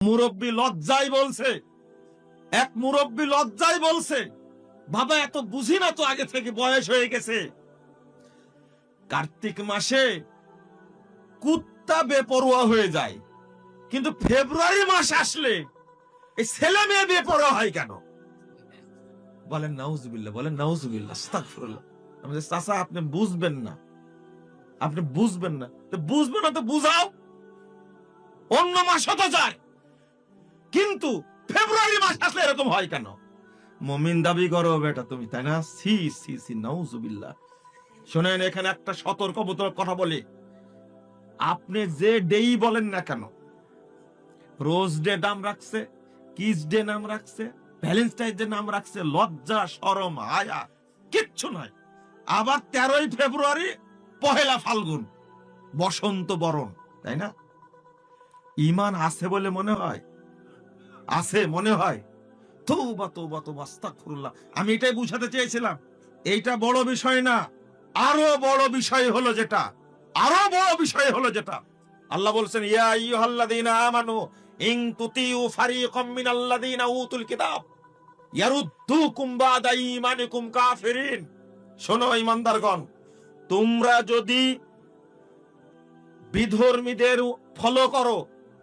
মুরব্বী লজ্জায় বলছে, এক মুরব্বী লজ্জায় বলছে, বাবা এত বুঝি না তো, আগে থেকে বয়স হয়ে গেছে। কার্তিক মাসে কুত্তা বেপরোয়া হয়ে যায়, কিন্তু ফেব্রুয়ারি মাস আসলে এই ছেলে মেয়ে বেপরোয়া হয় কেন? বলেন নাউজুবিল্লাহ, বলেন নাউজুবিল্লাহ, আস্তাগফিরুল্লাহ। আমাদের চাচা, আপনি বুঝবেন না, আপনি বুঝবেন না, তো বুঝবেন না তো বুঝাও। অন্য মাস হতে যায়, কিন্তু ফেব্রুয়ারি মাস আসলে এরকম হয় কেন? মুমিন দাবি করো বেটা তুমি, তাই না? সি সি সি, নাউজুবিল্লাহ। শোনেন, এখানে একটা সতর্কতার কথা বলি। আপনি যে ডেই বলেন না কেন, রোজ ডে নাম রাখছে, কিস ডে নাম রাখছে, ভ্যালেন্টাইন ডে নাম রাখছে, লজ্জা শরম হায়া কিচ্ছু নয়। আবার 13ই ফেব্রুয়ারি পহেলা ফাল্গুন, বসন্ত বরণ, তাই না? ঈমান আছে বলে মনে হয়, আছে মনে হয়। তওবা তওবা তওবা, আস্তাগফিরুল্লাহ। আমি এটাই বুঝাতে চেয়েছিলাম, এইটা বড় বিষয় না। আরো বড় বিষয় হলো যেটা, আরো বড় বিষয় হলো যেটা আল্লাহ বলছেন, ইয়া আইয়ুহাল্লাযীনা আমানু ইন তুতিউ ফারীকাম মিনাল্লাযীনা উতুল কিতাব ইয়ারুদ্দুকুম বাদা ঈমানিকুম কাফিরিন। শোনো ঈমানদারগণ, তোমরা যদি বিধর্মীদের ফলো করো,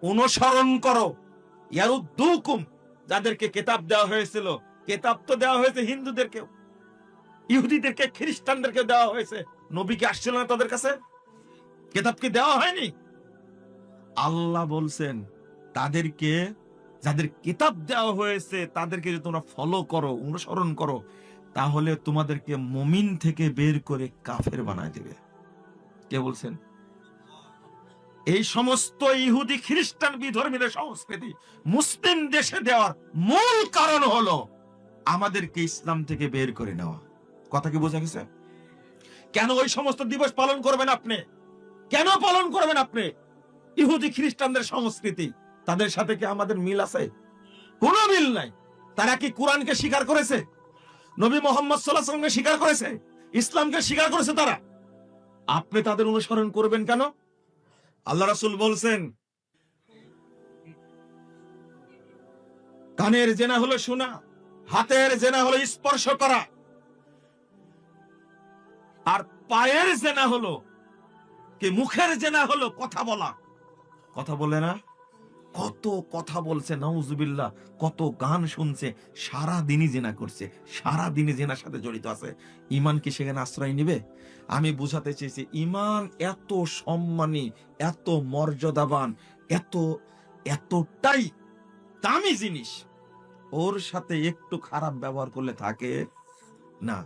অনুসরণ করো, ইয়ারুদ্দুকুম, যাদেরকে কিতাব দেওয়া হয়েছিল, কিতাব তো দেওয়া হয়েছে হিন্দুদেরকে, ইহুদিদেরকে, খ্রিস্টানদেরকে দেওয়া হয়েছে। নবীকে আসছিল না তাদের কাছে? কিতাব কি দেওয়া হয়নি? আল্লাহ বলছেন, তাদেরকে, যাদের কিতাব দেওয়া হয়েছে, তাদেরকে যদি তোমরা ফলো করো, অনুসরণ করো, তাহলে তোমাদেরকে মুমিন থেকে বের করে কাফের বানায় দেবে। কে বলছেন? এই সমস্ত ইহুদি খ্রিস্টান বিধর্মীদের সংস্কৃতি মুসলিম দেশে দেওয়ার মূল কারণ হলো আমাদেরকে ইসলাম থেকে বের করে নেওয়া। কথা কি বোঝা গেছে? কেন ওই সমস্ত দিবস পালন করবেন আপনি? কেন পালন করবেন আপনি? ইহুদি খ্রিস্টানদের সংস্কৃতি, তাদের সাথে কি আমাদের মিল আছে? কোনো মিল নাই। তারা কি কোরআনকে স্বীকার করেছে? নবী মুহাম্মদ সাল্লাল্লাহু আলাইহি ওয়াসাল্লামকে স্বীকার করেছে? ইসলামকে স্বীকার করেছে তারা? আপনি তাদের অনুসরণ করবেন কেন? আল্লাহ রাসূল বলছেন, কানের জেনা হলো শোনা, হাতের জেনা হলো স্পর্শ করা, আর পায়ের জেনা হলো কি, মুখের জেনা হলো কথা বলা। কথা বলে না? কত কথা বলছে, নাউজুবিল্লাহ, কত গান শুনছে, সারা দিনই জেনা করছে, সারা দিনই জেনার সাথে জড়িত আছে। ঈমান কি সেখানে আশ্রয় নিবে? আমি বুঝাতে চেয়েছি, ঈমান এত সম্মানী, এত মর্যাদাবান, এতটাই দামি জিনিস, ওর সাথে একটু খারাপ ব্যবহার করলে থাকে না।